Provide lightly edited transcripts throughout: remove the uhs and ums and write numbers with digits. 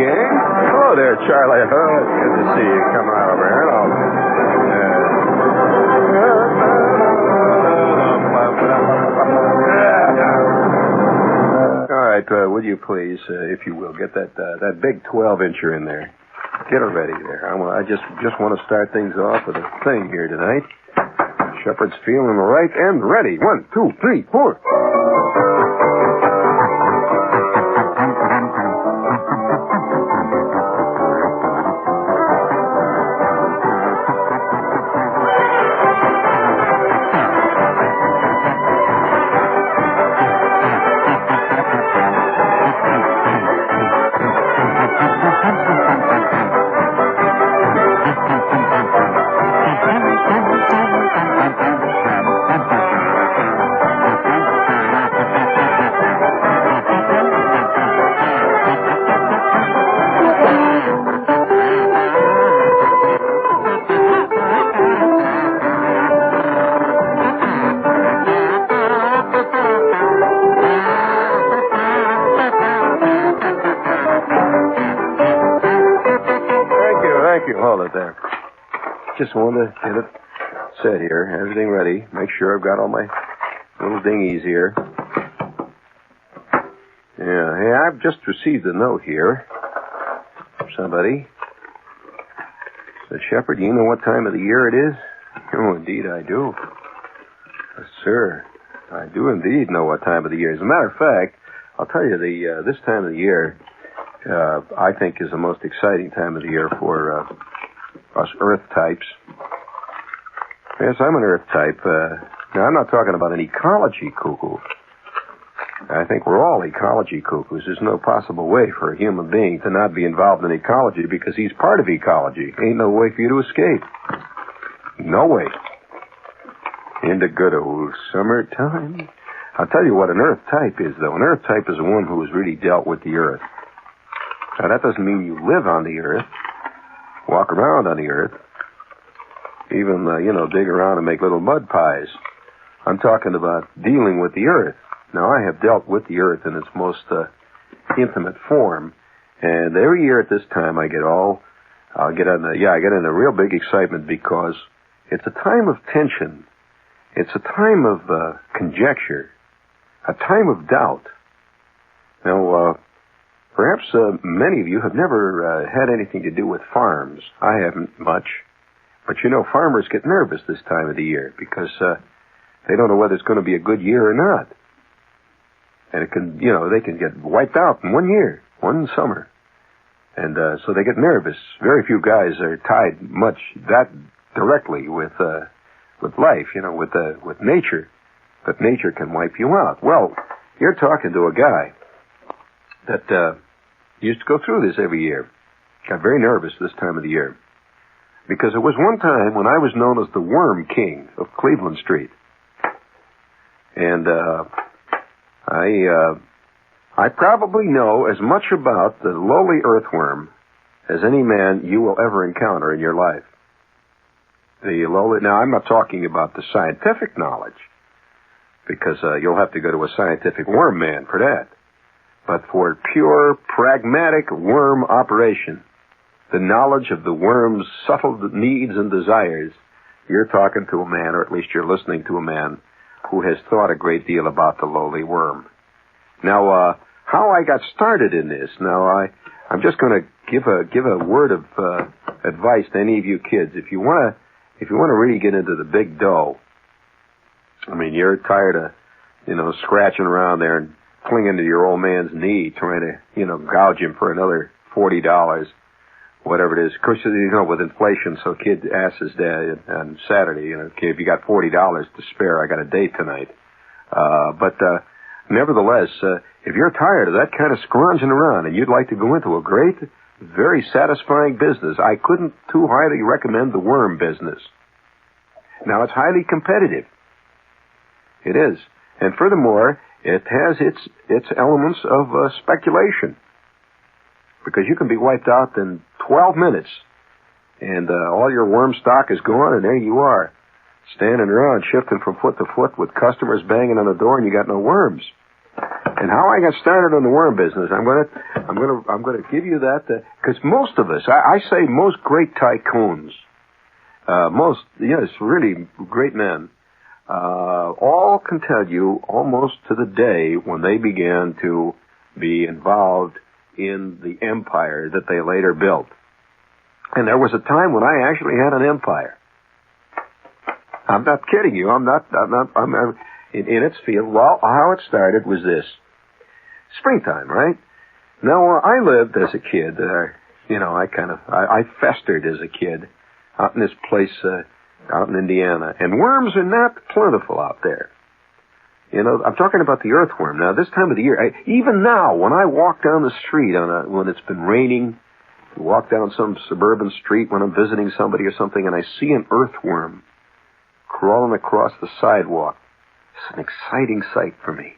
speaking. Hello there, Charlie. Oh, it's good to see you. Come on over here. All right, would you please, if you will, get that big 12-incher in there. Get her ready there. I just want to start things off with a thing here tonight. Shepherd's feeling right and ready. 1, 2, 3, 4. Just wanted to get it set here. Everything ready. Make sure I've got all my little dinghies here. Yeah, hey, I've just received a note here from somebody. Said, Shepherd, do you know what time of the year it is? Oh, indeed I do. Yes, sir, I do indeed know what time of the year. As a matter of fact, I'll tell you, this time of the year, I think is the most exciting time of the year for us Earth types. Yes, I'm an Earth type. Now, I'm not talking about an ecology cuckoo. I think we're all ecology cuckoos. There's no possible way for a human being to not be involved in ecology because he's part of ecology. Ain't no way for you to escape. No way. In the good old summertime. I'll tell you what an Earth type is, though. An Earth type is one who has really dealt with the Earth. Now, that doesn't mean you live on the Earth. Walk around on the Earth, even, dig around and make little mud pies. I'm talking about dealing with the Earth. Now, I have dealt with the Earth in its most intimate form, and every year at this time I get in a real big excitement because it's a time of tension. It's a time of conjecture, a time of doubt. Now, perhaps many of you have never had anything to do with farms. I haven't much. But, farmers get nervous this time of the year because they don't know whether it's going to be a good year or not. And it can, they can get wiped out in 1 year, one summer. And so they get nervous. Very few guys are tied much that directly with life, with nature. But nature can wipe you out. Well, you're talking to a guy that used to go through this every year. Got very nervous this time of the year. Because it was one time when I was known as the Worm King of Cleveland Street. And I probably know as much about the lowly earthworm as any man you will ever encounter in your life. Now, I'm not talking about the scientific knowledge, because you'll have to go to a scientific worm man for that. But for pure, pragmatic worm operation, the knowledge of the worm's subtle needs and desires, you're talking to a man, or at least you're listening to a man, who has thought a great deal about the lowly worm. Now, how I got started in this, I'm just going to give a word of advice to any of you kids. If you want to really get into the big dough, I mean, you're tired of, scratching around there and clinging to your old man's knee, trying to, gouge him for another $40, whatever it is. Of course, with inflation, so kid asks his dad on Saturday, kid, if you got $40 to spare, I got a date tonight. But nevertheless, if you're tired of that kind of scrounging around and you'd like to go into a great, very satisfying business, I couldn't too highly recommend the worm business. Now, it's highly competitive. It is. And furthermore, it has its elements of speculation. Because you can be wiped out in 12 minutes, and all your worm stock is gone, and there you are, standing around, shifting from foot to foot with customers banging on the door, and you got no worms. And how I got started on the worm business, I'm gonna give you that, because most of us, I say most great tycoons, really great men, all can tell you almost to the day when they began to be involved in the empire that they later built. And there was a time when I actually had an empire. I'm not kidding you. I'm in its field. Well, how it started was this. Springtime, right? Now, I lived as a kid, I festered as a kid out in this place, out in Indiana. And worms are not plentiful out there. You know, I'm talking about the earthworm. Now, this time of the year, even now, when I walk down the street when it's been raining, walk down some suburban street when I'm visiting somebody or something, and I see an earthworm crawling across the sidewalk, it's an exciting sight for me.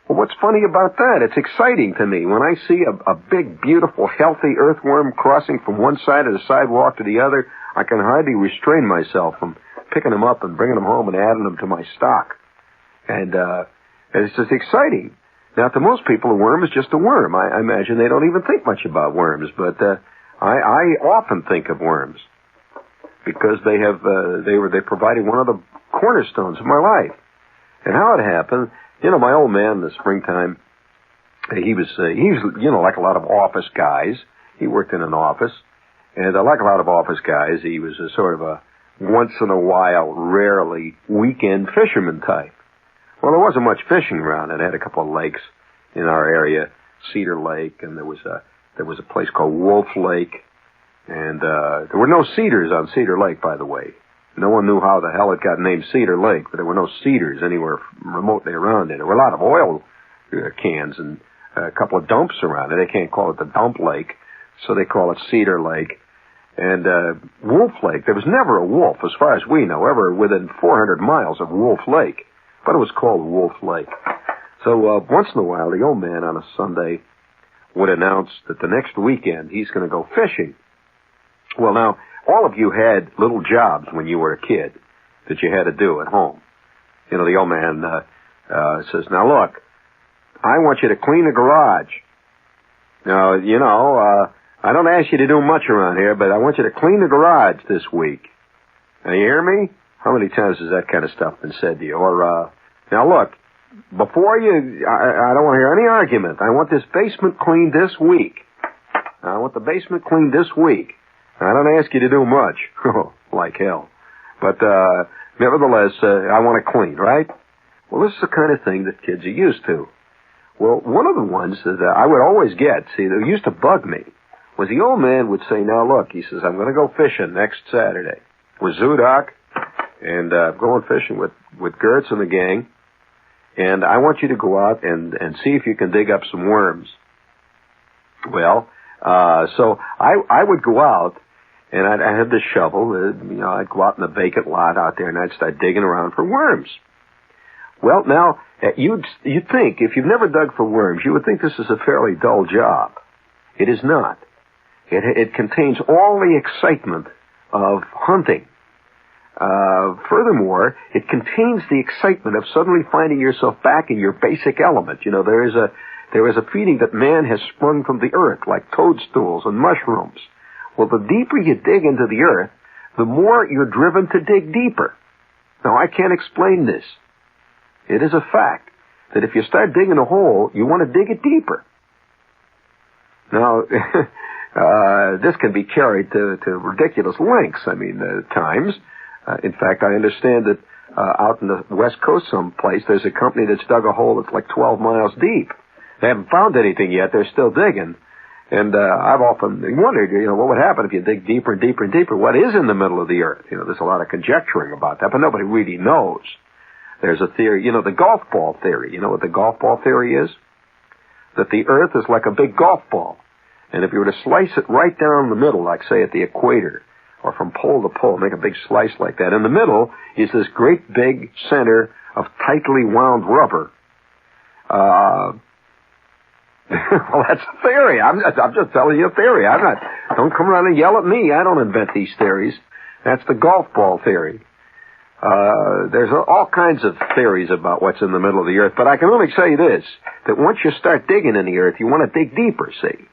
Well, what's funny about that? It's exciting to me when I see a big, beautiful, healthy earthworm crossing from one side of the sidewalk to the other. I can hardly restrain myself from picking them up and bringing them home and adding them to my stock. And it's just exciting. Now, to most people, a worm is just a worm. I imagine they don't even think much about worms, but I often think of worms because they provided one of the cornerstones of my life. And how it happened, you know, my old man in the springtime, he was like a lot of office guys. He worked in an office, and like a lot of office guys, he was a sort of a once in a while, rarely weekend fisherman type. Well, there wasn't much fishing around. It had a couple of lakes in our area, Cedar Lake, and there was a place called Wolf Lake, and there were no cedars on Cedar Lake, by the way. No one knew how the hell it got named Cedar Lake, but there were no cedars anywhere remotely around it. There were a lot of oil cans and a couple of dumps around it. They can't call it the dump lake, so they call it Cedar Lake. And Wolf Lake, there was never a wolf, as far as we know, ever within 400 miles of Wolf Lake. But it was called Wolf Lake. So once in a while, the old man on a Sunday would announce that the next weekend he's going to go fishing. Well, now, all of you had little jobs when you were a kid that you had to do at home. You know, the old man says, now look, I want you to clean the garage. Now, you know, I don't ask you to do much around here, but I want you to clean the garage this week. Now, you hear me? How many times has that kind of stuff been said to you? Or, now look, before you, I don't want to hear any argument. I want this basement cleaned this week. I want the basement cleaned this week. I don't ask you to do much. Like hell. But, nevertheless, I want it clean, right? Well, this is the kind of thing that kids are used to. Well, one of the ones that I would always get, that used to bug me, was the old man would say, now look, he says, I'm going to go fishing next Saturday with Zoodoc, and going fishing with Gertz and the gang, and I want you to go out and see if you can dig up some worms. Well, so I would go out, and I had this shovel, I'd go out in the vacant lot out there, and I'd start digging around for worms. Well, now, you'd think, if you've never dug for worms, you would think this is a fairly dull job. It is not. It contains all the excitement of hunting. Furthermore, it contains the excitement of suddenly finding yourself back in your basic element. You know, there is a feeling that man has sprung from the earth, like toadstools and mushrooms. Well, the deeper you dig into the earth, the more you're driven to dig deeper. Now, I can't explain this. It is a fact that if you start digging a hole, you want to dig it deeper. Now, this can be carried to ridiculous lengths, times. In fact, I understand that out in the West Coast someplace, there's a company that's dug a hole that's like 12 miles deep. They haven't found anything yet. They're still digging. And I've often wondered, what would happen if you dig deeper and deeper and deeper? What is in the middle of the earth? There's a lot of conjecturing about that, but nobody really knows. There's a theory, the golf ball theory. You know what the golf ball theory is? That the earth is like a big golf ball. And if you were to slice it right down the middle, like, say, at the equator, or from pole to pole, make a big slice like that, in the middle is this great big center of tightly wound rubber. Well, that's a theory. I'm just telling you a theory. Don't come around and yell at me. I don't invent these theories. That's the golf ball theory. There's all kinds of theories about what's in the middle of the earth, but I can only say this, that once you start digging in the earth, you want to dig deeper, see?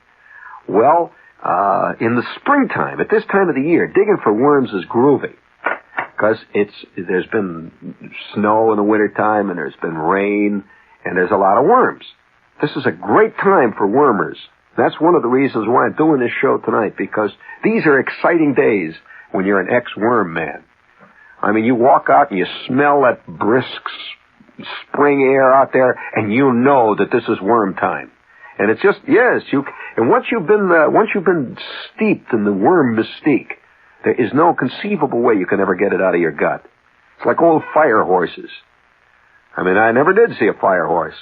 Well, in the springtime, at this time of the year, digging for worms is groovy. Because there's been snow in the wintertime, and there's been rain, and there's a lot of worms. This is a great time for wormers. That's one of the reasons why I'm doing this show tonight, because these are exciting days when you're an ex-worm man. I mean, you walk out and you smell that brisk spring air out there, and you know that this is worm time. And it's just, yes, and once you've been steeped in the worm mystique, there is no conceivable way you can ever get it out of your gut. It's like old fire horses. I mean, I never did see a fire horse.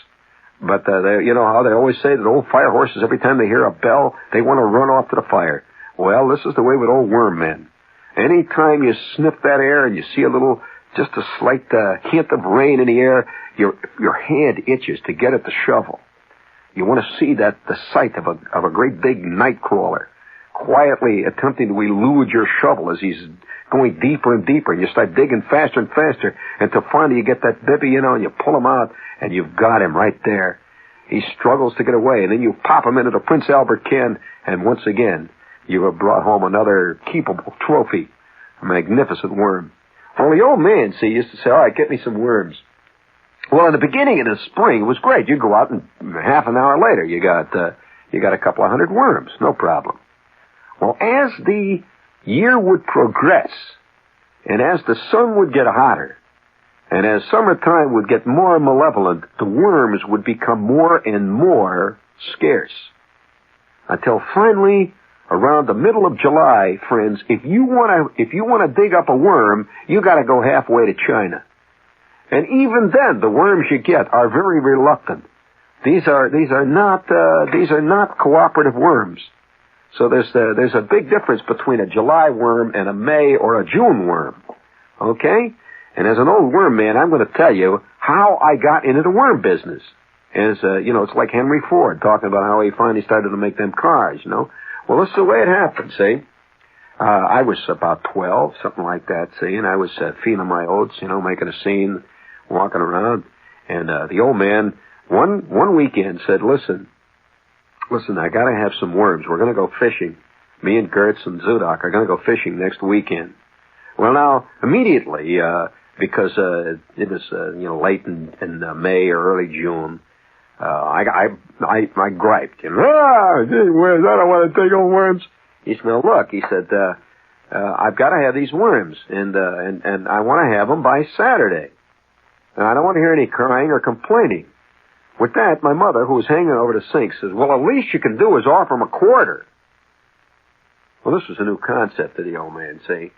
But, you know how they always say that old fire horses, every time they hear a bell, they want to run off to the fire. Well, this is the way with old worm men. Any time you sniff that air and you see just a slight hint of rain in the air, your hand itches to get at the shovel. You want to see the sight of a great big night crawler quietly attempting to elude your shovel as he's going deeper and deeper, and you start digging faster and faster until finally you get that bibby, and you pull him out, and you've got him right there. He struggles to get away, and then you pop him into the Prince Albert can, and once again, you have brought home another keepable trophy, a magnificent worm. Well, the old man, see, used to say, all right, get me some worms. Well, in the beginning of the spring, it was great. You go out, and half an hour later, you got a couple of hundred worms, no problem. Well, as the year would progress, and as the sun would get hotter, and as summertime would get more malevolent, the worms would become more and more scarce. Until finally, around the middle of July, friends, if you want to dig up a worm, you got to go halfway to China. And even then, the worms you get are very reluctant. These are not cooperative worms. So there's a big difference between a July worm and a May or a June worm. Okay? And as an old worm man, I'm going to tell you how I got into the worm business. It's like Henry Ford talking about how he finally started to make them cars, Well, this is the way it happened, see? I was about 12, something like that, see? And I was feeding my oats, making a scene, walking around. And the old man, one weekend, said, Listen, I got to have some worms. We're going to go fishing. Me and Gertz and Zudok are going to go fishing next weekend. Well, now, immediately, because it was late in May or early June, I griped. Gee whiz, I don't want to take on worms. He said, well, look, he said, I've got to have these worms, and I want to have them by Saturday. And I don't want to hear any crying or complaining. With that, my mother, who was hanging over the sink, says, well, at least you can do is offer him a quarter. Well, this was a new concept to the old man, see?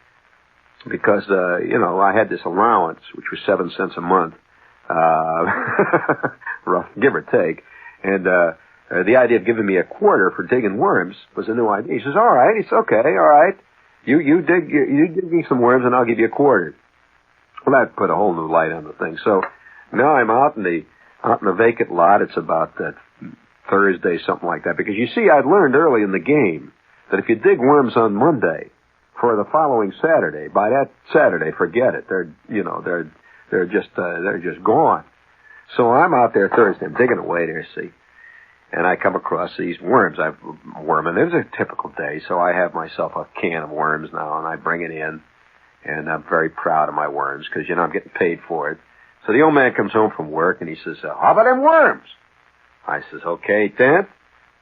Because, I had this allowance, which was 7 cents a month, rough, give or take. And the idea of giving me a quarter for digging worms was a new idea. He says, all right. It's okay, all right. You dig me some worms, and I'll give you a quarter. Well, that put a whole new light on the thing. So now I'm out in the vacant lot. It's about Thursday, something like that. Because you see, I'd learned early in the game that if you dig worms on Monday for the following Saturday, by that Saturday, forget it. They're just gone. So I'm out there Thursday. I'm digging away there, see. And I come across these worms. It was a typical day, so I have myself a can of worms now, and I bring it in. And I'm very proud of my worms because, I'm getting paid for it. So the old man comes home from work, and he says, how about them worms? I says, okay, Dad.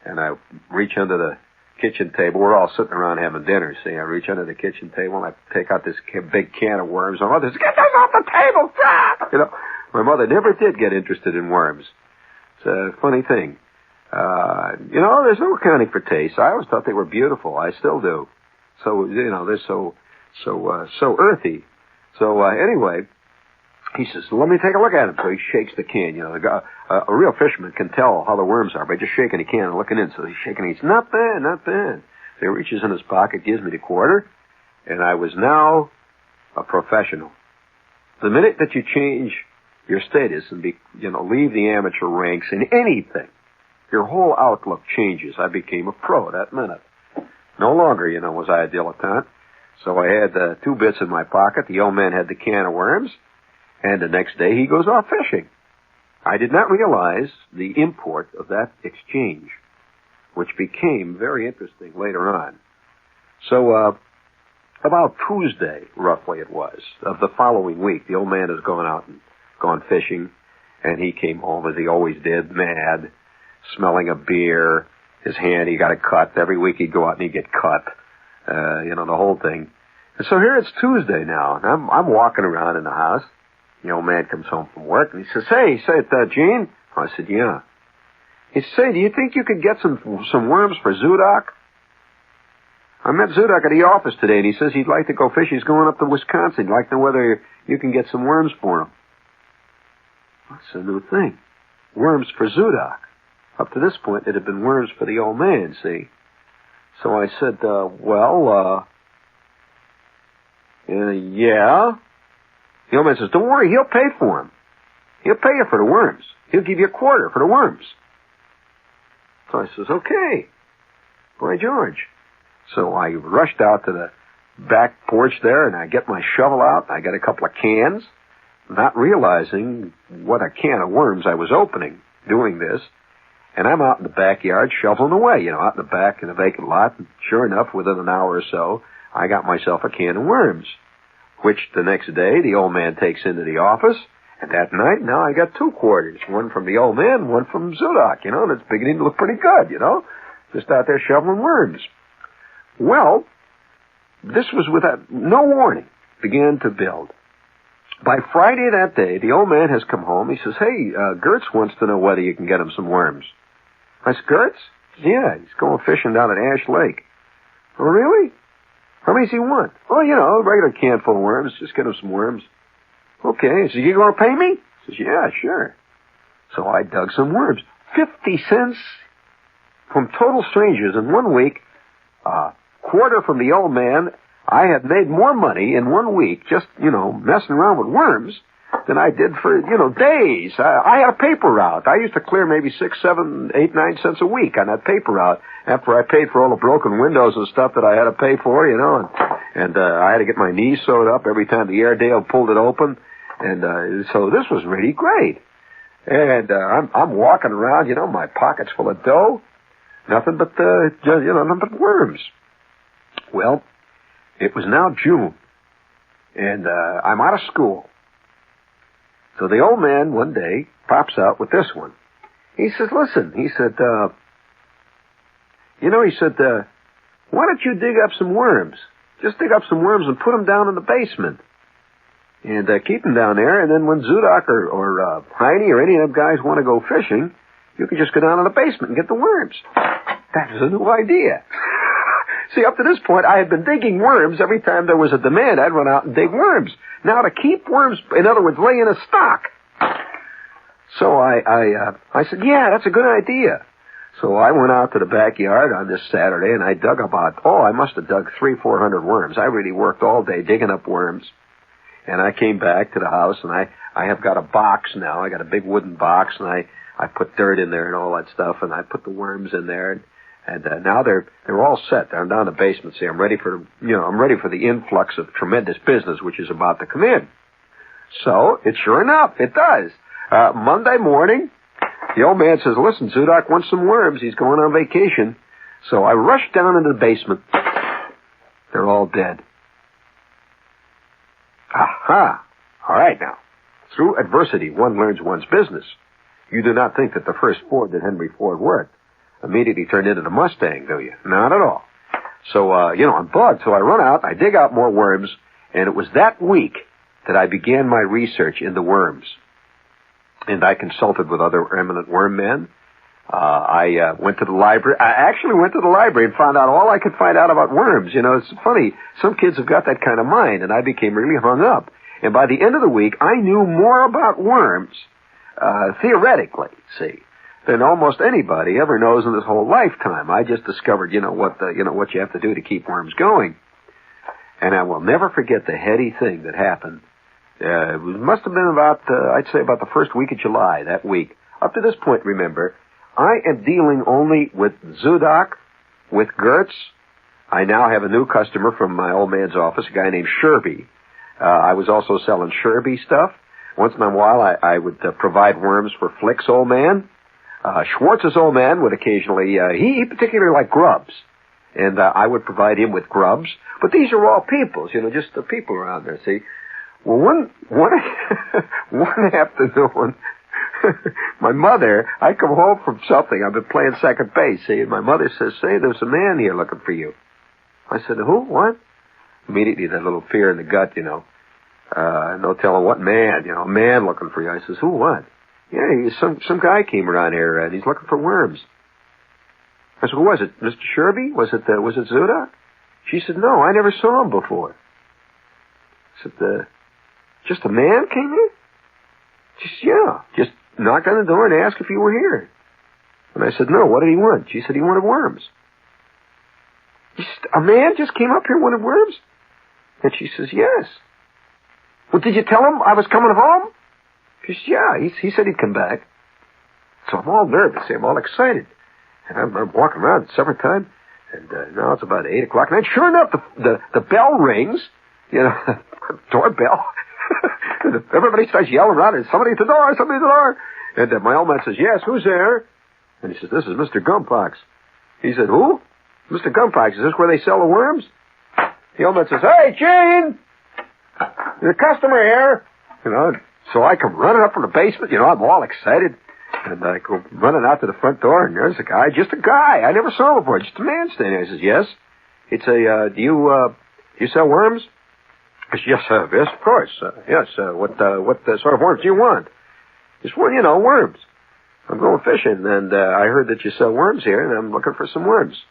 And I reach under the kitchen table. We're all sitting around having dinner, see. I reach under the kitchen table, and I take out this big can of worms. My mother says, get those off the table, stop! My mother never did get interested in worms. It's a funny thing. There's no accounting for taste. I always thought they were beautiful. I still do. So, they're so earthy. So, anyway, he says, let me take a look at him. So he shakes the can. A real fisherman can tell how the worms are by just shaking the can and looking in. So he's shaking it. He's not bad, not bad. So he reaches in his pocket, gives me the quarter, and I was now a professional. The minute that you change your status and leave the amateur ranks in anything, your whole outlook changes. I became a pro that minute. No longer, was I a dilettante. So I had 2 bits in my pocket. The old man had the can of worms, and the next day he goes off fishing. I did not realize the import of that exchange, which became very interesting later on. So, about Tuesday, roughly it was, of the following week, the old man has gone out and gone fishing, and he came home, as he always did, mad, smelling of beer, his hand, he got a cut. Every week he'd go out and he'd get cut, the whole thing. And so here it's Tuesday now, and I'm walking around in the house. The old man comes home from work, and he says, "Hey," he said, "Gene?" I said, "Yeah." He said, "Say, do you think you could get some worms for Zudok?" I met Zudok at the office today, and he says he'd like to go fish. He's going up to Wisconsin. He'd like to know whether you can get some worms for him. That's a new thing. Worms for Zudok. Up to this point, it had been worms for the old man, see? So I said, yeah. The old man says, "Don't worry, he'll pay for him. He'll pay you for the worms. He'll give you a quarter for the worms." So I says, "Okay. By George." So I rushed out to the back porch there, and I get my shovel out. I got a couple of cans, not realizing what a can of worms I was opening doing this. And I'm out in the backyard shoveling away, out in the back in a vacant lot. And sure enough, within an hour or so, I got myself a can of worms, which the next day the old man takes into the office. And that night, now I got 2 quarters, one from the old man, one from Zudok, and it's beginning to look pretty good, just out there shoveling worms. Well, this was without no warning, began to build. By Friday that day, the old man has come home. He says, "Hey, Gertz wants to know whether you can get him some worms." I said, "Gertz?" "Yeah, he's going fishing down at Ash Lake." "Oh, really? How many does he want?" "Oh, a regular can full of worms. Just get him some worms." "Okay." He says, "You going to pay me?" I says, "Yeah, sure." So I dug some worms. 50 cents from total strangers in 1 week. Quarter from the old man. I had made more money in 1 week just, messing around with worms than I did for, days. I had a paper route. I used to clear maybe 6, 7, 8, 9 cents a week on that paper route after I paid for all the broken windows and stuff that I had to pay for, and I had to get my knees sewed up every time the Airedale pulled it open. And so this was really great. And I'm walking around, my pockets full of dough, nothing but nothing but worms. Well, it was now June, and I'm out of school. So the old man one day pops out with this one. He says, "Listen," he said, "why don't you dig up some worms? Just dig up some worms and put them down in the basement. And keep them down there, and then when Zudok or Heine or any of them guys want to go fishing, you can just go down in the basement and get the worms." That was a new idea. See, up to this point, I had been digging worms. Every time there was a demand, I'd run out and dig worms. Now to keep worms, in other words, lay in a stock. So I said, "Yeah, that's a good idea." So I went out to the backyard on this Saturday, and I dug I must have dug 300-400 worms. I really worked all day digging up worms. And I came back to the house, and I have got a box now. I got a big wooden box, and I put dirt in there and all that stuff, and I put the worms in there. And now they're all set. They're down in the basement. See, I'm ready for the influx of tremendous business which is about to come in. So, sure enough, it does. Monday morning, the old man says, "Listen, Zudok wants some worms. He's going on vacation." So I rushed down into the basement. They're all dead. Aha! All right now. Through adversity, one learns one's business. You do not think that the first Ford that Henry Ford worked immediately turned into the Mustang, do you? Not at all. So, I'm bugged. So I run out, I dig out more worms, and it was that week that I began my research into worms. And I consulted with other eminent worm men. I went to the library. I actually went to the library and found out all I could find out about worms. It's funny. Some kids have got that kind of mind, and I became really hung up. And by the end of the week, I knew more about worms, theoretically, than almost anybody ever knows in this whole lifetime. I just discovered, what you have to do to keep worms going. And I will never forget the heady thing that happened. It must have been about the first week of July, that week. Up to this point, remember, I am dealing only with Zudok, with Gertz. I now have a new customer from my old man's office, a guy named Sherby. I was also selling Sherby stuff. Once in a while, I would provide worms for Flick's old man. Schwartz's old man would occasionally, he particularly liked grubs. And I would provide him with grubs. But these are all peoples, just the people around there, see. Well, one afternoon, my mother, I come home from something. I've been playing second base, see, and my mother says, "Say, there's a man here looking for you." I said, "Who? What?" Immediately, that little fear in the gut, no telling what man, a man looking for you. I says, "Who? What?" "Yeah, some guy came around here, and he's looking for worms." I said, "Who was it? Mr. Sherby? Was it Zuda?" She said, "No, I never saw him before." I said, "Just a man came in?" She said, "Yeah, just knocked on the door and asked if you were here." And I said, "No, what did he want?" She said, "He wanted worms." "A man just came up here and wanted worms?" And she says, "Yes." "Well, did you tell him I was coming home?" She says, "Yeah, he said he'd come back." So I'm all nervous, I'm all excited. And I'm walking around several times, and now it's about 8 o'clock. And then sure enough, the bell rings, doorbell. Everybody starts yelling around, and somebody at the door, somebody at the door. And my old man says, "Yes, who's there?" And he says, "This is Mr. Gumpox." He said, "Who?" "Mr. Gumpox, is this where they sell the worms?" The old man says, "Hey, Gene! There's a customer here." So I come running up from the basement, I'm all excited. And I go running out to the front door, and there's a guy, just a guy. I never saw him before, just a man standing there. He says, "Yes." It's do you sell worms? I said, "Yes, of course. Yes, what sort of worms do you want?" He said, "Well, worms. I'm going fishing, and I heard that you sell worms here, and I'm looking for some worms.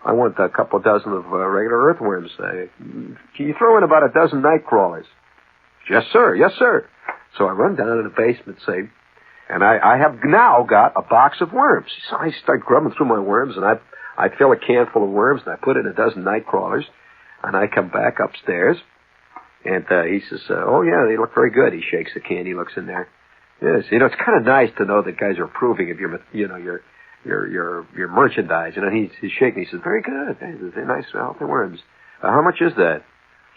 I want a couple dozen of regular earthworms. Can you throw in about a dozen night crawlers?" "Yes, sir. Yes, sir." So I run down to the basement, say, and I have now got a box of worms. So I start grubbing through my worms, and I fill a can full of worms, and I put in a dozen night crawlers, and I come back upstairs, and he says, "Oh, yeah, they look very good." He shakes the can. He looks in there. Yes, it's kind of nice to know that guys are approving of your merchandise. He's shaking. He says, "Very good. They're nice, healthy worms. How much is that?"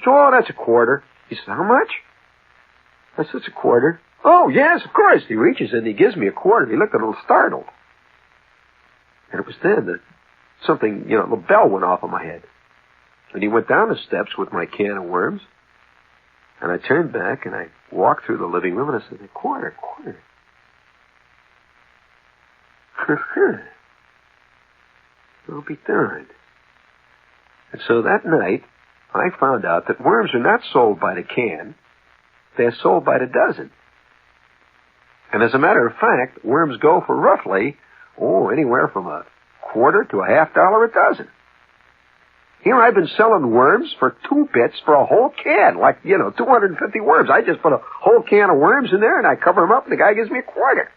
So, "Oh, that's $25." He says, "How much?" I said, "It's $25." "Oh, yes, of course." He reaches in and he gives me $25. He looked a little startled. And it was then that something, a little bell went off on my head. And he went down the steps with my can of worms. And I turned back and I walked through the living room and I said, quarter. I'll be darned. And so that night, I found out that worms are not sold by the can. They're sold by the dozen. And as a matter of fact, worms go for roughly, anywhere from a quarter to a $half a dozen. Here I've been selling worms for 2 bits for a whole can, 250 worms. I just put a whole can of worms in there and I cover them up and the guy gives me $25.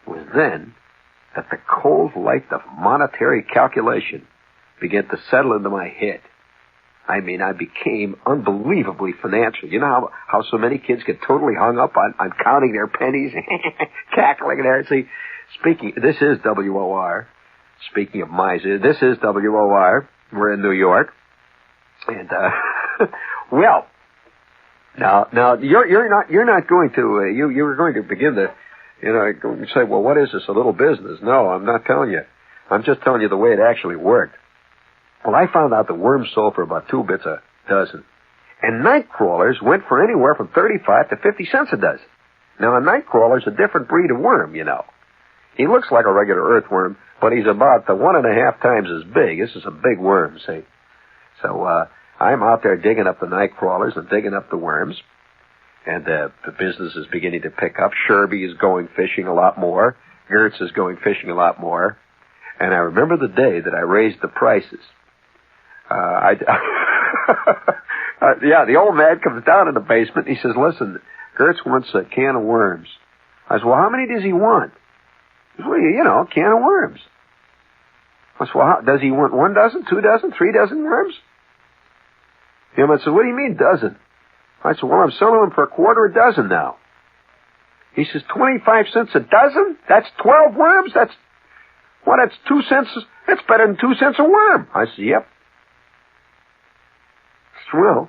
It was then that the cold light of monetary calculation began to settle into my head. I became unbelievably financial. You know how so many kids get totally hung up on counting their pennies, cackling there. See, this is WOR. Speaking of miser, this is WOR. We're in New York. And, well, now, you're not going to, you were going to begin to, say, well, what is this, a little business? No, I'm not telling you. I'm just telling you the way it actually worked. Well, I found out the worms sold for about 2 bits a dozen. And night crawlers went for anywhere from 35 to 50 cents a dozen. Now, a night crawler's a different breed of worm, He looks like a regular earthworm, but he's about 1.5 times as big. This is a big worm, see? So, I'm out there digging up the night crawlers and digging up the worms. And the business is beginning to pick up. Sherby is going fishing a lot more. Gertz is going fishing a lot more. And I remember the day that I raised the prices. The old man comes down in the basement and he says, "Listen, Gertz wants a can of worms." I said, "Well, how many does he want?" He says, "Well, a can of worms." I said, "Well, does he want 1 dozen, 2 dozen, 3 dozen worms?" The old man said, "What do you mean dozen?" I said, "Well, I'm selling them for $25 a dozen now." He says, 25 cents a dozen? That's 12 worms? That's 2 cents That's better than 2 cents a worm. I said, yep. Well,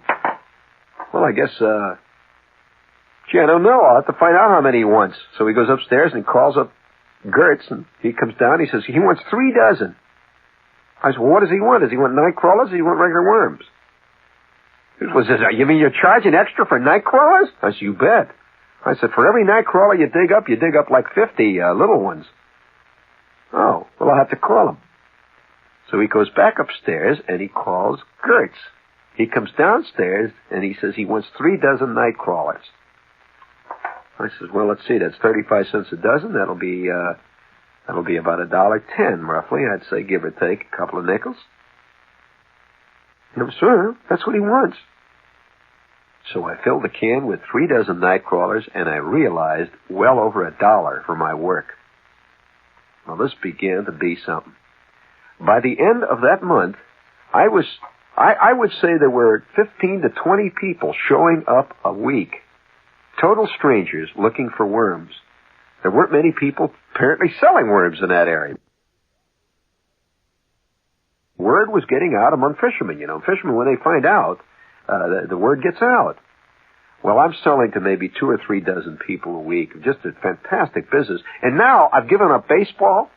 I guess, gee, I don't know. I'll have to find out how many he wants. So he goes upstairs and he calls up Gertz, and he comes down. He says, he wants 3 dozen. I said, well, what does he want? Does he want night crawlers or does he want regular worms? He says, you mean you're charging extra for night crawlers? I said, you bet. I said, for every night crawler you dig up like 50 little ones. Oh, well, I'll have to call him. So he goes back upstairs and he calls Gertz. He comes downstairs and he says he wants 3 dozen night crawlers. I says, well, let's see, that's 35 cents a dozen. That'll be about $1.10 roughly, I'd say, give or take a couple of nickels. No, sir, that's what he wants. So I filled the can with 3 dozen night crawlers, and I realized well over $1 for my work. Well, this began to be something. By the end of that month, I would say there were 15 to 20 people showing up a week. Total strangers looking for worms. There weren't many people apparently selling worms in that area. Word was getting out among fishermen. You know, fishermen, when they find out, the word gets out. Well, I'm selling to maybe 2 or 3 dozen people a week. Just a fantastic business. And now I've given up baseball.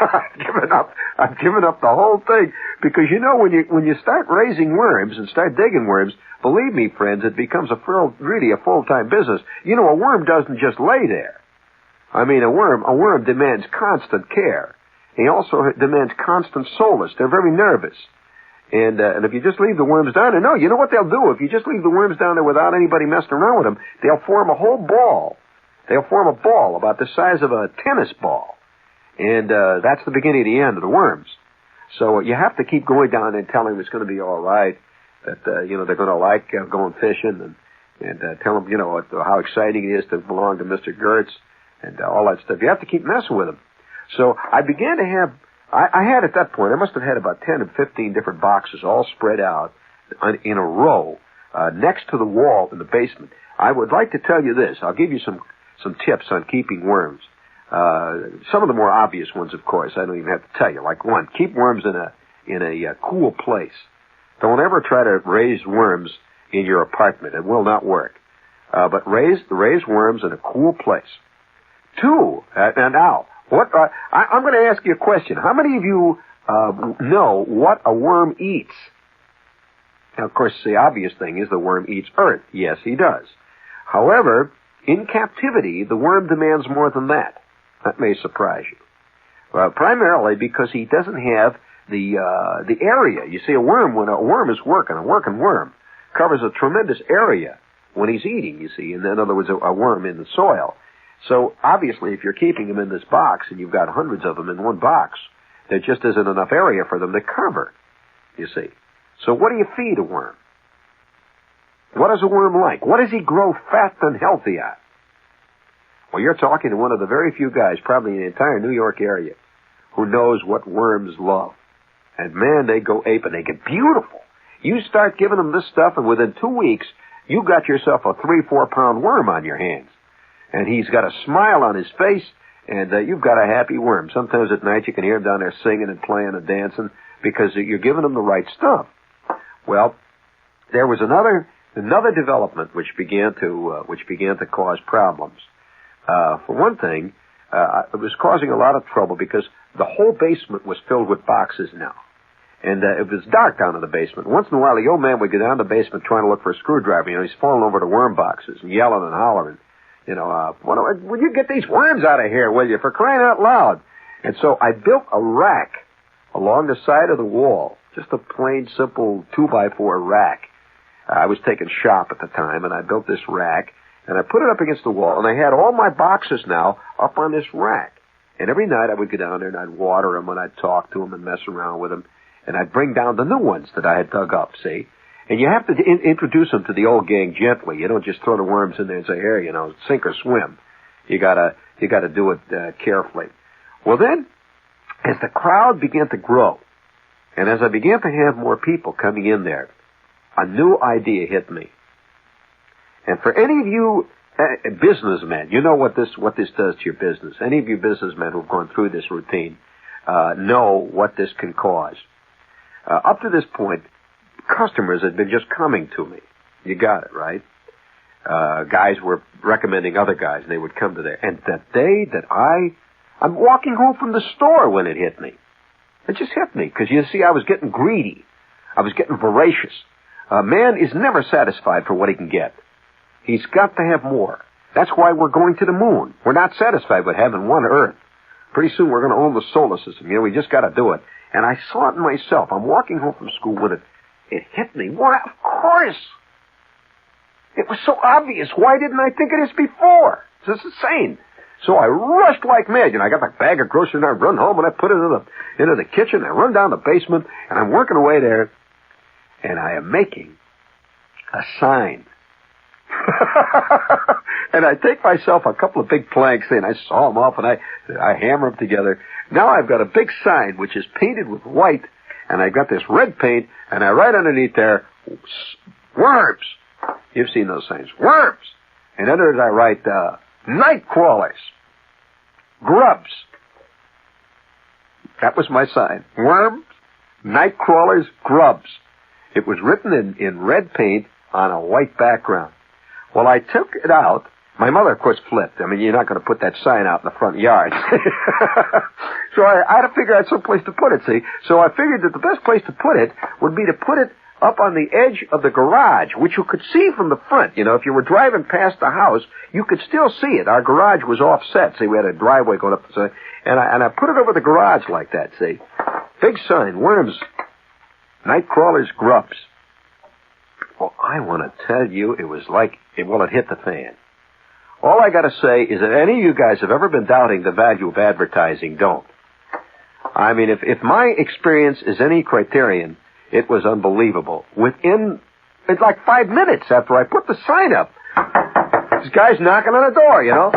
I've given up the whole thing. Because, you know, when you start raising worms and start digging worms, believe me, friends, it becomes really a full-time business. You know, a worm doesn't just lay there. I mean, a worm demands constant care. He also demands constant solace. They're very nervous. And if you just leave the worms down there, no, you know what they'll do? If you just leave the worms down there without anybody messing around with them, they'll form a whole ball. They'll form a ball about the size of a tennis ball. And that's the beginning of the end of the worms. So you have to keep going down and telling them it's going to be all right, that, they're going to like going fishing, and tell them, how exciting it is to belong to Mr. Gertz and all that stuff. You have to keep messing with them. So I began to have, I had at that point, I must have had about 10 or 15 different boxes all spread out in a row next to the wall in the basement. I would like to tell you this. I'll give you some tips on keeping worms. Some of the more obvious ones, of course, I don't even have to tell you. Like one, keep worms in a cool place. Don't ever try to raise worms in your apartment. It will not work. But raise worms in a cool place. 2, and now, I'm going to ask you a question. How many of you know what a worm eats? Now, of course, the obvious thing is the worm eats earth. Yes, he does. However, in captivity, the worm demands more than that. That may surprise you. Primarily because he doesn't have the area. You see, when a worm is working, a working worm covers a tremendous area when he's eating, you see. In other words, a worm in the soil. So, obviously, if you're keeping them in this box and you've got hundreds of them in one box, there just isn't enough area for them to cover, you see. So what do you feed a worm? What is a worm like? What does he grow fat and healthy at? Well, you're talking to one of the very few guys, probably in the entire New York area, who knows what worms love. And, man, they go ape and they get beautiful. You start giving them this stuff, and within 2 weeks, you got yourself a 3-4 pound worm on your hands. And he's got a smile on his face, and you've got a happy worm. Sometimes at night you can hear him down there singing and playing and dancing because you're giving him the right stuff. Well, there was another development which began to cause problems. For one thing, it was causing a lot of trouble because the whole basement was filled with boxes now. And it was dark down in the basement. Once in a while, the old man would go down the basement trying to look for a screwdriver. He's falling over the worm boxes and yelling and hollering. Will you get these worms out of here, will you, for crying out loud? And so I built a rack along the side of the wall, just a plain, simple 2x4 rack. I was taking shop at the time, and I built this rack, and I put it up against the wall, and I had all my boxes now up on this rack. And every night I would go down there, and I'd water them, and I'd talk to them and mess around with them, and I'd bring down the new ones that I had dug up, see? And you have to introduce them to the old gang gently. You don't just throw the worms in there and say, here, sink or swim. You gotta do it carefully. Well, then, as the crowd began to grow, and as I began to have more people coming in there, a new idea hit me. And for any of you businessmen, you know what this does to your business. Any of you businessmen who've gone through this routine, know what this can cause. Up to this point, customers had been just coming to me. You got it, right? Guys were recommending other guys, and they would come to there. And the day that I'm walking home from the store when it hit me. It just hit me, because you see, I was getting greedy. I was getting voracious. A man is never satisfied for what he can get. He's got to have more. That's why we're going to the moon. We're not satisfied with having one Earth. Pretty soon we're going to own the solar system. You know, we just got to do it. And I saw it in myself. I'm walking home from school when it hit me. Well, of course. It was so obvious. Why didn't I think of this before? This is insane. So I rushed like mad. You know, I got my bag of groceries and I run home and I put it into the kitchen. I run down the basement and I'm working away there. And I am making a sign. And I take myself a couple of big planks and I saw them off and I hammer them together. Now I've got a big sign which is painted with white, and I've got this red paint, and I write underneath there, worms. You've seen those signs. Worms. And under it I write, night crawlers. Grubs. That was my sign. Worms, night crawlers, grubs. It was written in red paint on a white background. Well, I took it out. My mother, of course, flipped. I mean, you're not going to put that sign out in the front yard. So I had to figure out some place to put it, see? So I figured that the best place to put it would be to put it up on the edge of the garage, which you could see from the front. You know, if you were driving past the house, you could still see it. Our garage was offset. See, we had a driveway going up. And I put it over the garage like that, see? Big sign, worms, night crawlers, grubs. Well, I want to tell you, it was like, it hit the fan. All I got to say is that any of you guys have ever been doubting the value of advertising, don't. I mean, if my experience is any criterion, it was unbelievable. Within, it's like 5 minutes after I put the sign up, this guy's knocking on the door, you know.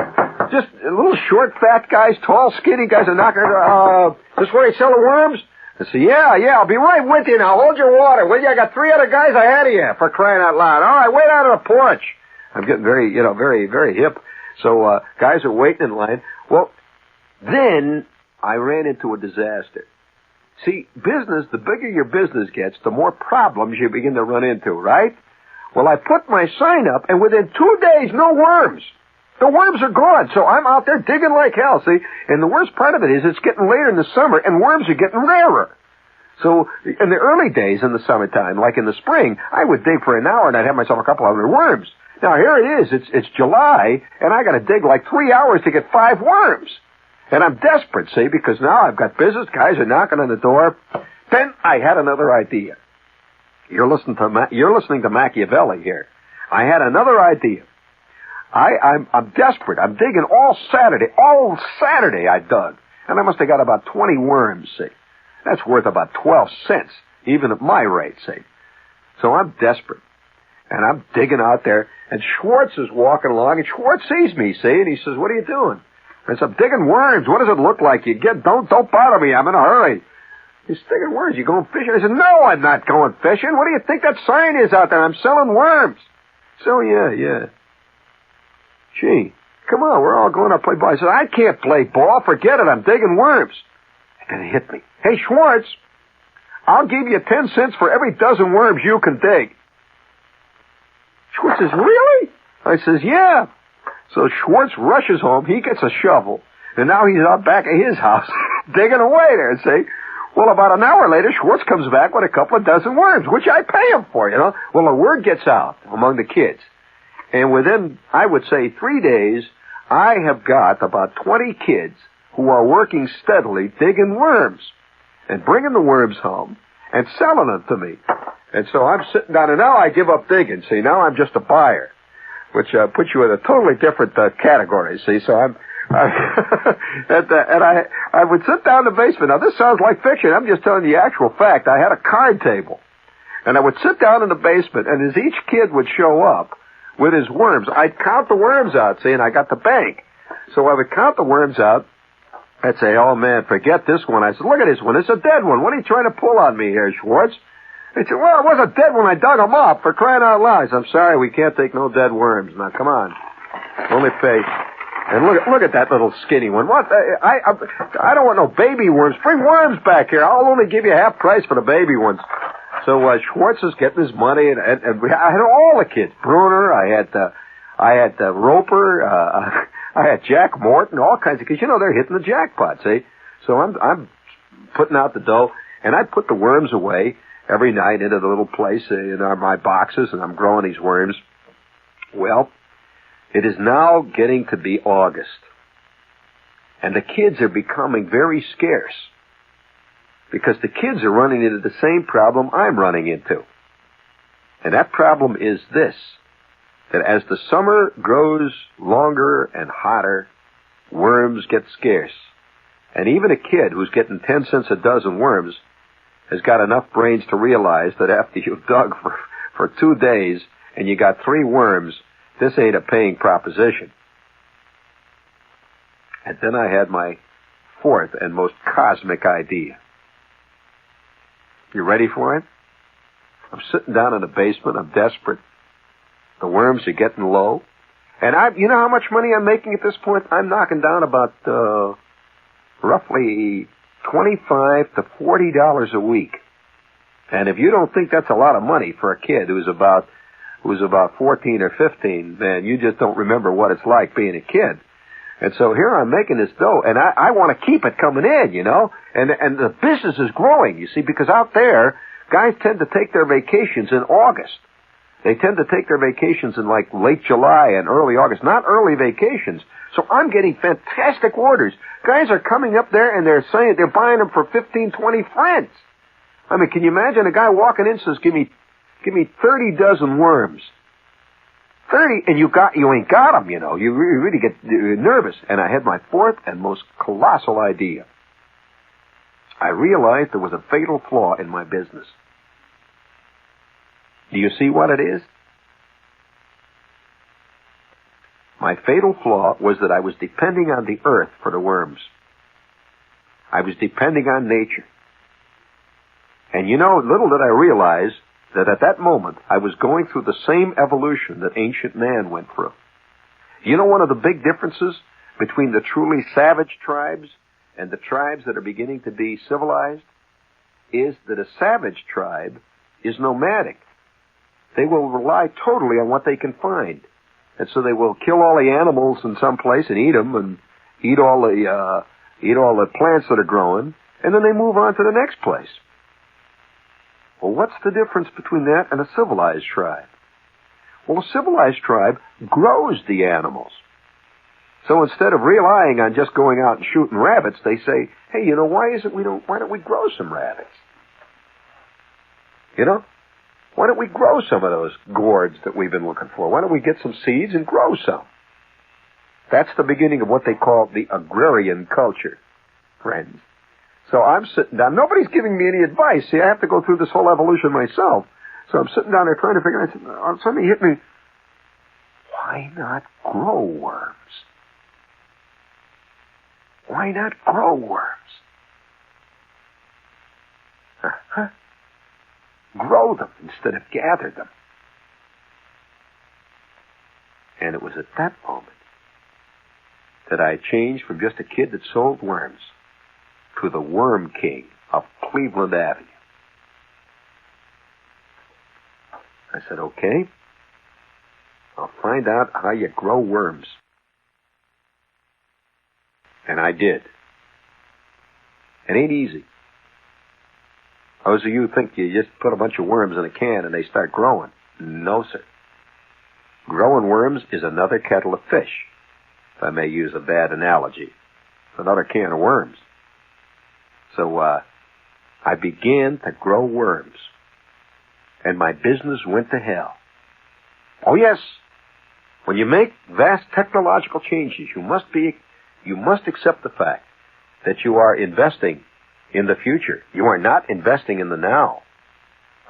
Just little short, fat guys, tall, skinny guys are knocking on the door. Is this where they sell the worms? I said, yeah, I'll be right with you now. Hold your water, will you? I got 3 other guys ahead of you, for crying out loud. All right, wait out on the porch. I'm getting very, very, very hip. So, guys are waiting in line. Well, then I ran into a disaster. See, business, the bigger your business gets, the more problems you begin to run into, right? Well, I put my sign up, and within 2 days, no worms. The worms are gone, so I'm out there digging like hell, see? And the worst part of it is it's getting later in the summer, and worms are getting rarer. So in the early days in the summertime, like in the spring, I would dig for an hour, and I'd have myself a couple hundred worms. Now, here it is. It's July, and I got to dig like 3 hours to get 5 worms. And I'm desperate, see, because now I've got business. Guys are knocking on the door. Then I had another idea. You're listening to Machiavelli here. I had another idea. I'm desperate. I'm digging all Saturday. All Saturday I dug. And I must have got about 20 worms, see. That's worth about 12 cents, even at my rate, see. So I'm desperate. And I'm digging out there, and Schwartz is walking along, and Schwartz sees me, see, and he says, what are you doing? I said, I'm digging worms. What does it look like? Don't bother me. I'm in a hurry. He's digging worms. You going fishing? I said, no, I'm not going fishing. What do you think that sign is out there? I'm selling worms. So, yeah. Gee, come on, we're all going to play ball. I said, I can't play ball. Forget it. I'm digging worms. And it hit me. Hey, Schwartz, I'll give you 10 cents for every dozen worms you can dig. Schwartz says, really? I says, yeah. So Schwartz rushes home. He gets a shovel. And now he's out back of his house digging away there, see? Well, about an hour later, Schwartz comes back with a couple of dozen worms, which I pay him for, you know. Well, the word gets out among the kids. And within, I would say, 3 days, I have got about 20 kids who are working steadily digging worms and bringing the worms home and selling them to me. And so I'm sitting down, and now I give up digging, see. Now I'm just a buyer, which puts you in a totally different category, see. So I would sit down in the basement. Now, this sounds like fiction. I'm just telling you the actual fact. I had a card table, and I would sit down in the basement, and as each kid would show up with his worms, I'd count the worms out, see, and I got the bank. So I would count the worms out. I'd say, oh, man, forget this one. I said, look at this one. It's a dead one. What are you trying to pull on me here, Schwartz? He said, well, it wasn't dead when I dug them up, for crying out loud. I said, I'm sorry, we can't take no dead worms. Now, come on. Only pay. And look at that little skinny one. What? I don't want no baby worms. Bring worms back here. I'll only give you half price for the baby ones. So Schwartz is getting his money, and I had all the kids. Bruner, I had Roper, I had Jack Morton, all kinds of kids. You know, they're hitting the jackpot, see? So I'm putting out the dough, and I put the worms away every night into the little place in my boxes, and I'm growing these worms. Well, it is now getting to be August, and the kids are becoming very scarce because the kids are running into the same problem I'm running into. And that problem is this, that as the summer grows longer and hotter, worms get scarce. And even a kid who's getting 10 cents a dozen worms has got enough brains to realize that after you've dug for 2 days and you got 3 worms, this ain't a paying proposition. And then I had my fourth and most cosmic idea. You ready for it? I'm sitting down in the basement. I'm desperate. The worms are getting low. And you know how much money I'm making at this point? I'm knocking down about roughly $25 to $40 a week. And if you don't think that's a lot of money for a kid who's about 14 or 15, man, you just don't remember what it's like being a kid. And so here I'm making this dough, and I want to keep it coming in, you know. And the business is growing, you see, because out there, guys tend to take their vacations in August. They tend to take their vacations in like late July and early August, not early vacations. So I'm getting fantastic orders. Guys are coming up there and they're saying they're buying them for 15, 20 francs. I mean, can you imagine a guy walking in and says, give me 30 dozen worms. 30, and you ain't got them, you know. You really get nervous. And I had my fourth and most colossal idea. I realized there was a fatal flaw in my business. Do you see what it is? My fatal flaw was that I was depending on the earth for the worms. I was depending on nature. And you know, little did I realize that at that moment I was going through the same evolution that ancient man went through. You know, one of the big differences between the truly savage tribes and the tribes that are beginning to be civilized is that a savage tribe is nomadic. They will rely totally on what they can find. And so they will kill all the animals in some place and eat them and eat all the plants that are growing, and then they move on to the next place. Well, what's the difference between that and a civilized tribe? Well, a civilized tribe grows the animals. So instead of relying on just going out and shooting rabbits, they say, hey, you know, why don't we grow some rabbits? You know? Why don't we grow some of those gourds that we've been looking for? Why don't we get some seeds and grow some? That's the beginning of what they call the agrarian culture, friends. So I'm sitting down. Nobody's giving me any advice. See, I have to go through this whole evolution myself. So I'm sitting down there trying to figure out. Something hit me. Why not grow worms? Why not grow worms? Huh? Grow them instead of gather them. And it was at that moment that I changed from just a kid that sold worms to the Worm King of Cleveland Avenue. I said, okay, I'll find out how you grow worms. And I did. It ain't easy. Those of you who think you just put a bunch of worms in a can and they start growing. No, sir. Growing worms is another kettle of fish, if I may use a bad analogy. It's another can of worms. So I began to grow worms, and my business went to hell. Oh, yes. When you make vast technological changes, you must accept the fact that you are investing in the future. You are not investing in the now.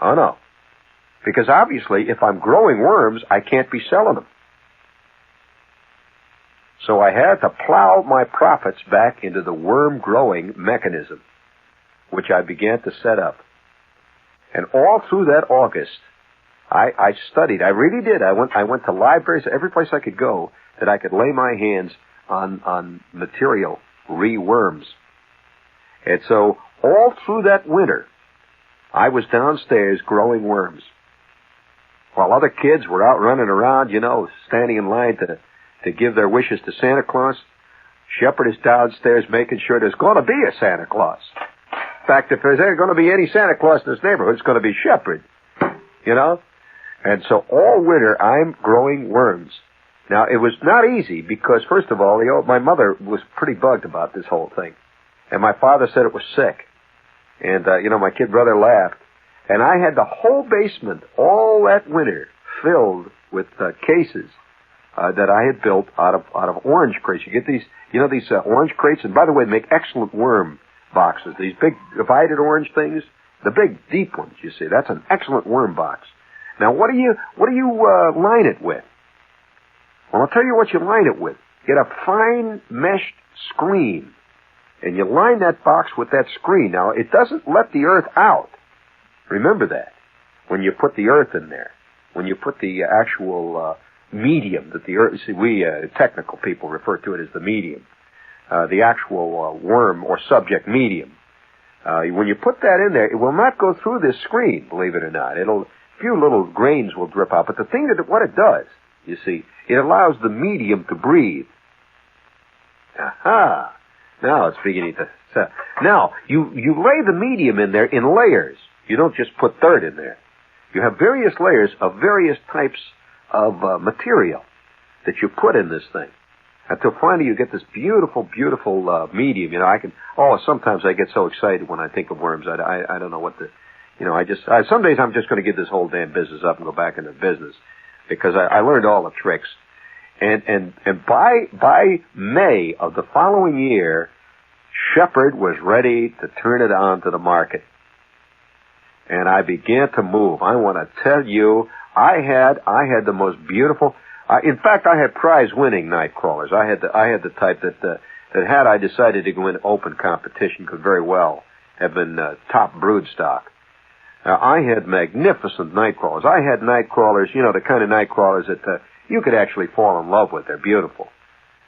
Oh, no. Because obviously, if I'm growing worms, I can't be selling them. So I had to plow my profits back into the worm-growing mechanism, which I began to set up. And all through that August, I studied. I really did. I went to libraries, every place I could go, that I could lay my hands on material, re-worms. And so all through that winter, I was downstairs growing worms. While other kids were out running around, standing in line to give their wishes to Santa Claus, Shepard is downstairs making sure there's going to be a Santa Claus. In fact, if there's going to be any Santa Claus in this neighborhood, it's going to be Shepard, And so all winter, I'm growing worms. Now, it was not easy because, first of all, my mother was pretty bugged about this whole thing. And my father said it was sick. And, my kid brother laughed. And I had the whole basement all that winter filled with cases that I had built out of orange crates. You get these, these orange crates. And by the way, they make excellent worm boxes. These big divided orange things, the big deep ones, you see. That's an excellent worm box. Now, what do you line it with? Well, I'll tell you what you line it with. Get a fine meshed screen, and you line that box with that screen. Now, it doesn't let the earth out. Remember that when you put the earth in there, when you put the actual medium that the earth, see, we technical people refer to it as the medium, the actual worm or subject medium. When you put that in there, it will not go through this screen, believe it or not. A few little grains will drip out, but the thing what it does, you see, it allows the medium to breathe. Aha! Now it's beginning to... Now, you lay the medium in there in layers. You don't just put dirt in there. You have various layers of various types of material that you put in this thing. Until finally you get this beautiful, beautiful medium. Sometimes I get so excited when I think of worms. I don't know what the... some days I'm just going to give this whole damn business up and go back into business because I learned all the tricks. And by May of the following year, Shepard was ready to turn it on to the market. And I began to move. I want to tell you, I had the most beautiful... in fact, I had prize-winning night crawlers. I had the type that had I decided to go into open competition could very well have been top brood stock. I had magnificent night crawlers. I had night crawlers, the kind of night crawlers that you could actually fall in love with. They're beautiful.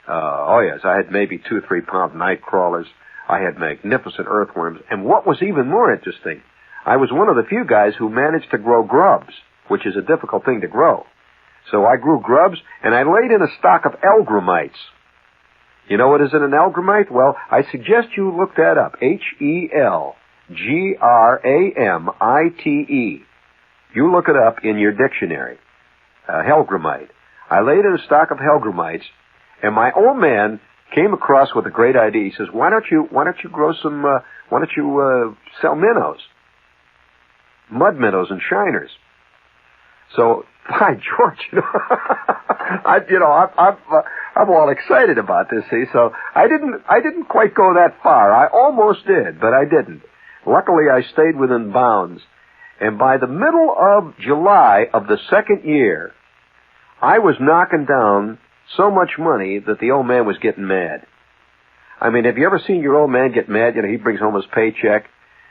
Oh, yes, I had maybe 2 or 3 pound night crawlers. I had magnificent earthworms. And what was even more interesting, I was one of the few guys who managed to grow grubs, which is a difficult thing to grow. So I grew grubs, and I laid in a stock of algramites. You know what is in an algramite? Well, I suggest you look that up. Helgramite. You look it up in your dictionary. Helgramite. I laid in a stock of helgramites, and my old man came across with a great idea. He says, why don't you grow some, why don't you sell minnows? Mud minnows and shiners. So, by George, I'm all excited about this, see, so I didn't quite go that far. I almost did, but I didn't. Luckily, I stayed within bounds. And by the middle of July of the second year, I was knocking down so much money that the old man was getting mad. I mean, have you ever seen your old man get mad? He brings home his paycheck,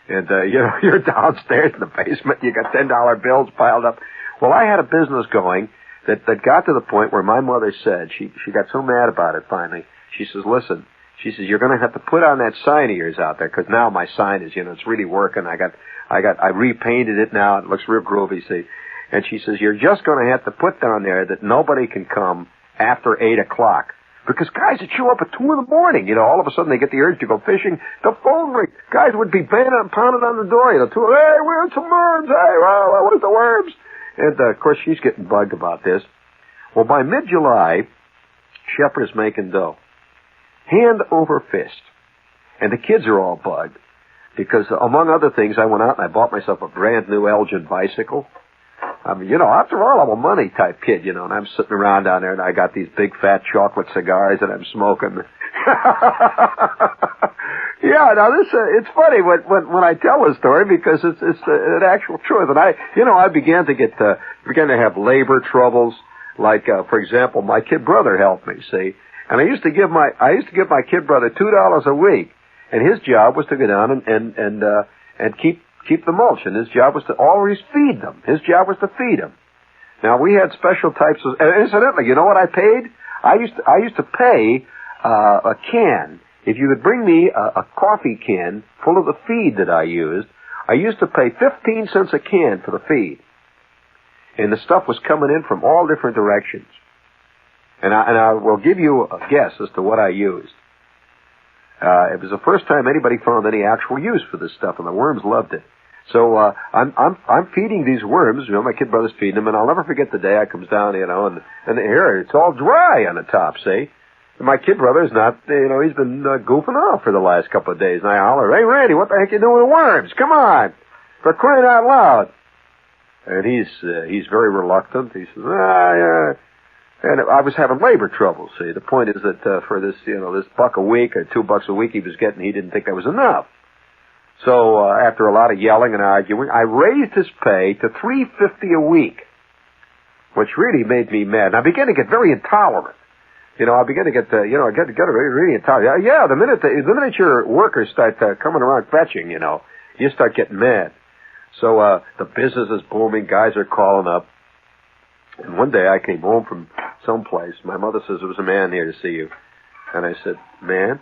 and, you're downstairs in the basement, you got $10 bills piled up. Well, I had a business going that got to the point where my mother said, she got so mad about it finally, she says, listen, she says, you're going to have to put on that sign of yours out there, because now my sign is, it's really working. I repainted it now. It looks real groovy, see. And she says, you're just going to have to put down there that nobody can come after 8 o'clock. Because guys would show up at 2 in the morning, all of a sudden they get the urge to go fishing. The phone rings. Guys would be pounding on the door, hey, where's some worms? Hey, well, where's the worms? And, of course, she's getting bugged about this. Well, by mid-July, Shepard is making dough. Hand over fist. And the kids are all bugged. Because, among other things, I went out and I bought myself a brand new Elgin bicycle. I mean, after all, I'm a money type kid, and I'm sitting around down there and I got these big fat chocolate cigars that I'm smoking. Yeah, now it's funny when I tell the story because it's an actual truth. And I began to have labor troubles. Like, for example, my kid brother helped me, see. And I used to give my kid brother $2 a week. And his job was to go down and keep the mulch, and his job was to always feed them. His job was to feed them. Now we had special types of. And incidentally, you know what I paid? I used to pay a can. If you would bring me a coffee can full of the feed that I used to pay 15 cents a can for the feed. And the stuff was coming in from all different directions. And I will give you a guess as to what I used. It was the first time anybody found any actual use for this stuff, and the worms loved it. So I'm feeding these worms. You know, my kid brother's feeding them, and I'll never forget the day I comes down, you know, and here it's all dry on the top, see? And my kid brother's not, you know, he's been goofing off for the last couple of days. And I holler, "Hey, Randy, what the heck you doing with worms? Come on, for crying out loud!" And he's very reluctant. He says, yeah. And I was having labor trouble. See, the point is that for this, you know, this $1 a week or $2 a week he was getting, he didn't think that was enough. So after a lot of yelling and arguing, I raised his pay to $3.50 a week, which really made me mad. And I began to get very intolerant. You know, I began to get, I got really intolerant. Yeah, the minute your workers start coming around fetching, you know, you start getting mad. So the business is booming. Guys are calling up. And one day I came home from someplace. My mother says, "There was a man here to see you." And I said, "Man,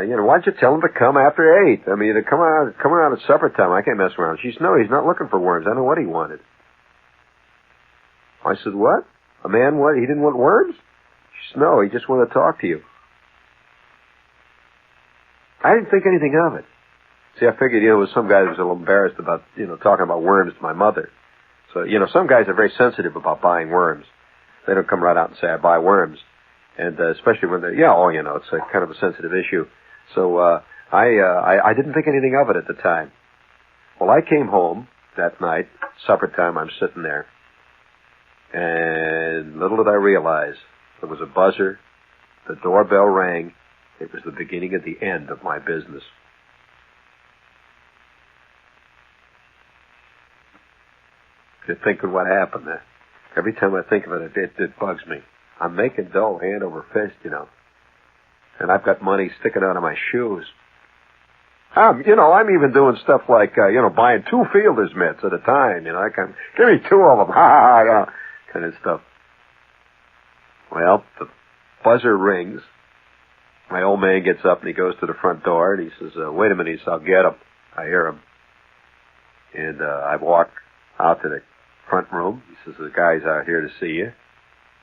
you know, why don't you tell him to come after 8? I mean, to come out at supper time. I can't mess around." She said, "No, he's not looking for worms. I know what he wanted." I said, "What? A man, what? He didn't want worms?" She said, "No, he just wanted to talk to you." I didn't think anything of it. See, I figured, you know, it was some guy that was a little embarrassed about, you know, talking about worms to my mother. So, you know, some guys are very sensitive about buying worms. They don't come right out and say, "I buy worms." And especially when they're, you know, it's a kind of a sensitive issue. So I didn't think anything of it at the time. Well, I came home that night, supper time, I'm sitting there. And little did I realize, there was a buzzer, the doorbell rang. It was the beginning of the end of my business. You're thinking what happened there. Every time I think of it, it bugs me. I'm making dough hand over fist, you know. And I've got money sticking out of my shoes. I'm even doing stuff like, buying 2 fielder's mitts at a time, you know. I can, "Give me 2 of them, kind of stuff. Well, the buzzer rings. My old man gets up and he goes to the front door and he says, "Wait a minute," he says, "I'll get him." I hear him. And I walk out to the front room. He says, "The guy's out here to see you."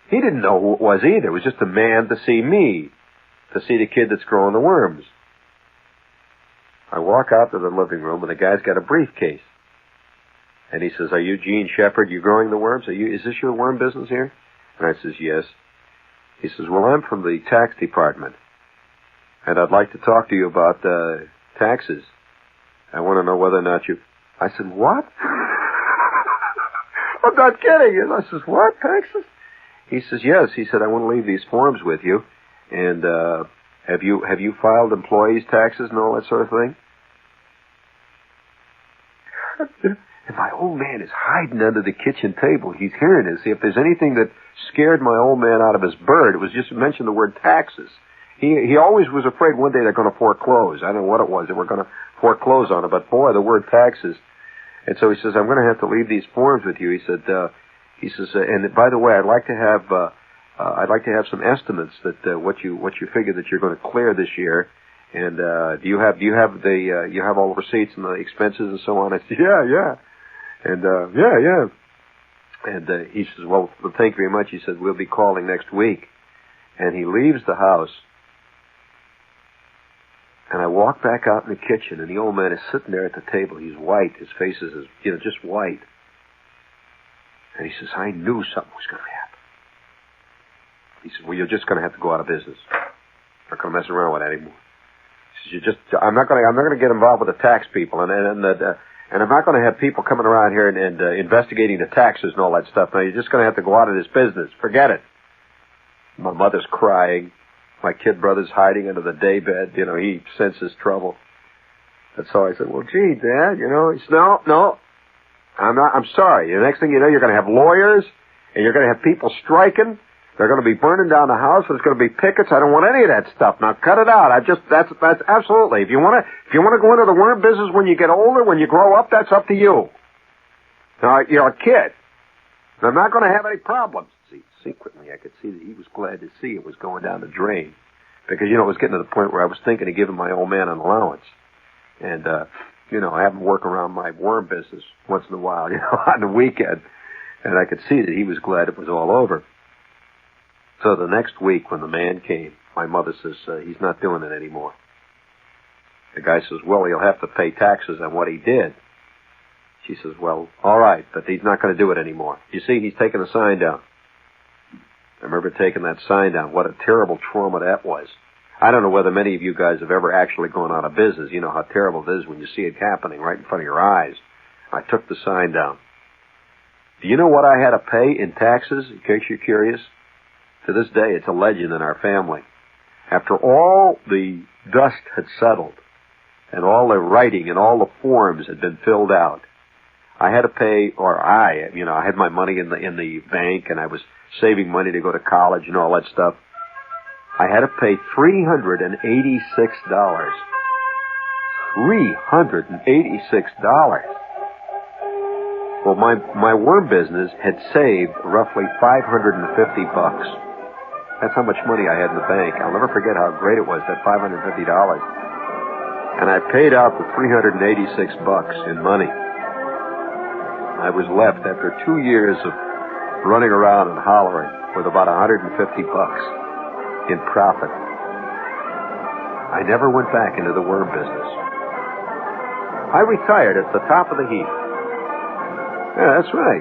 He didn't know who it was either. It was just a man to see me, to see the kid that's growing the worms. I walk out to the living room, and the guy's got a briefcase. And he says, "Are you Gene Shepard? You growing the worms? Is this your worm business here?" And I says, "Yes." He says, "Well, I'm from the tax department, and I'd like to talk to you about taxes. I want to know whether or not you..." I said, "What?" I'm not kidding. And I says, "What, taxes?" He says, "Yes." He said, "I want to leave these forms with you. And have you filed employees' taxes and all that sort of thing?" And my old man is hiding under the kitchen table. He's hearing this. See, if there's anything that scared my old man out of his bird, it was just to mention the word taxes. He always was afraid one day they're going to foreclose. I don't know what it was. They were going to foreclose on it. But, boy, the word taxes. And so he says, "I'm going to have to leave these forms with you." He said, and by the way, I'd like to have some estimates that what you figure that you're going to clear this year. And do you have all the receipts and the expenses and so on? I said, "Yeah." And yeah. And he says, "Well, thank you very much." He said, "We'll be calling next week." And he leaves the house. And I walk back out in the kitchen, and the old man is sitting there at the table. He's white. His face is, just white. And he says, "I knew something was going to happen." He said, "Well, you're just going to have to go out of business. I'm not going to mess around with that anymore." He says, I'm not going to get involved with the tax people, and I'm not going to have people coming around here and investigating the taxes and all that stuff. Now, you're just going to have to go out of this business. Forget it. My mother's crying. My kid brother's hiding under the daybed. You know, he senses trouble. And so I said, "Well, gee, Dad, you know." He said, No, I'm sorry. The next thing you know, you're going to have lawyers, and you're going to have people striking. They're going to be burning down the house. There's going to be pickets. I don't want any of that stuff. Now, cut it out. That's absolutely. If you want to go into the worm business when you get older, when you grow up, that's up to you. Now, you're a kid. I'm not going to have any problems. secretly, I could see that he was glad to see it was going down the drain. Because, it was getting to the point where I was thinking of giving my old man an allowance. And, I have him work around my worm business once in a while, on the weekend. And I could see that he was glad it was all over. So the next week when the man came, my mother says, he's not doing it anymore. The guy says, well, he'll have to pay taxes on what he did. She says, well, all right, but he's not going to do it anymore. You see, he's taking the sign down. I remember taking that sign down. What a terrible trauma that was. I don't know whether many of you guys have ever actually gone out of business. You know how terrible it is when you see it happening right in front of your eyes. I took the sign down. Do you know what I had to pay in taxes, in case you're curious? To this day, it's a legend in our family. After all the dust had settled and all the writing and all the forms had been filled out, I had to pay, I had my money in the bank, and I was saving money to go to college and all that stuff. I had to pay $386. $386. Well, my worm business had saved roughly $550. That's how much money I had in the bank. I'll never forget how great it was, that $550. And I paid out the $386 in money. I was left after 2 years of running around and hollering with about $150 in profit. I never went back into the worm business. I retired at the top of the heap. Yeah, that's right.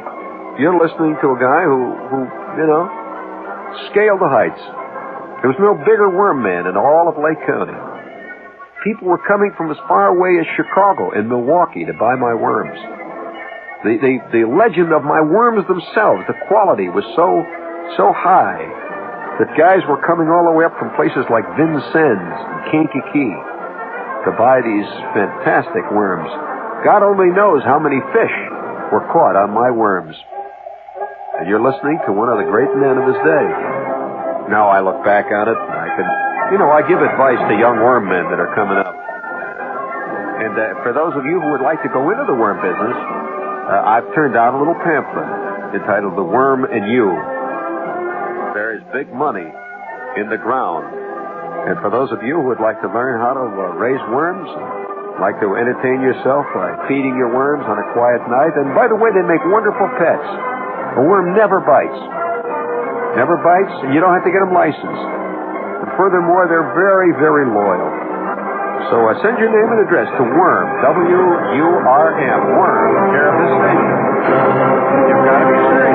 You're listening to a guy who scaled the heights. There was no bigger worm man in all of Lake County. People were coming from as far away as Chicago and Milwaukee to buy my worms. The legend of my worms themselves, the quality was so high that guys were coming all the way up from places like Vincennes and Kankakee to buy these fantastic worms. God only knows how many fish were caught on my worms. And you're listening to one of the great men of his day. Now I look back on it, and I give advice to young worm men that are coming up. And for those of you who would like to go into the worm business, I've turned out a little pamphlet entitled The Worm and You. There is big money in the ground. And for those of you who would like to learn how to raise worms, like to entertain yourself by feeding your worms on a quiet night, and by the way, they make wonderful pets. A worm never bites. Never bites, and you don't have to get them licensed. And furthermore, they're very, very loyal. So send your name and address to Worm, W-U-R-M, Worm, care of this station. You've got to be serious.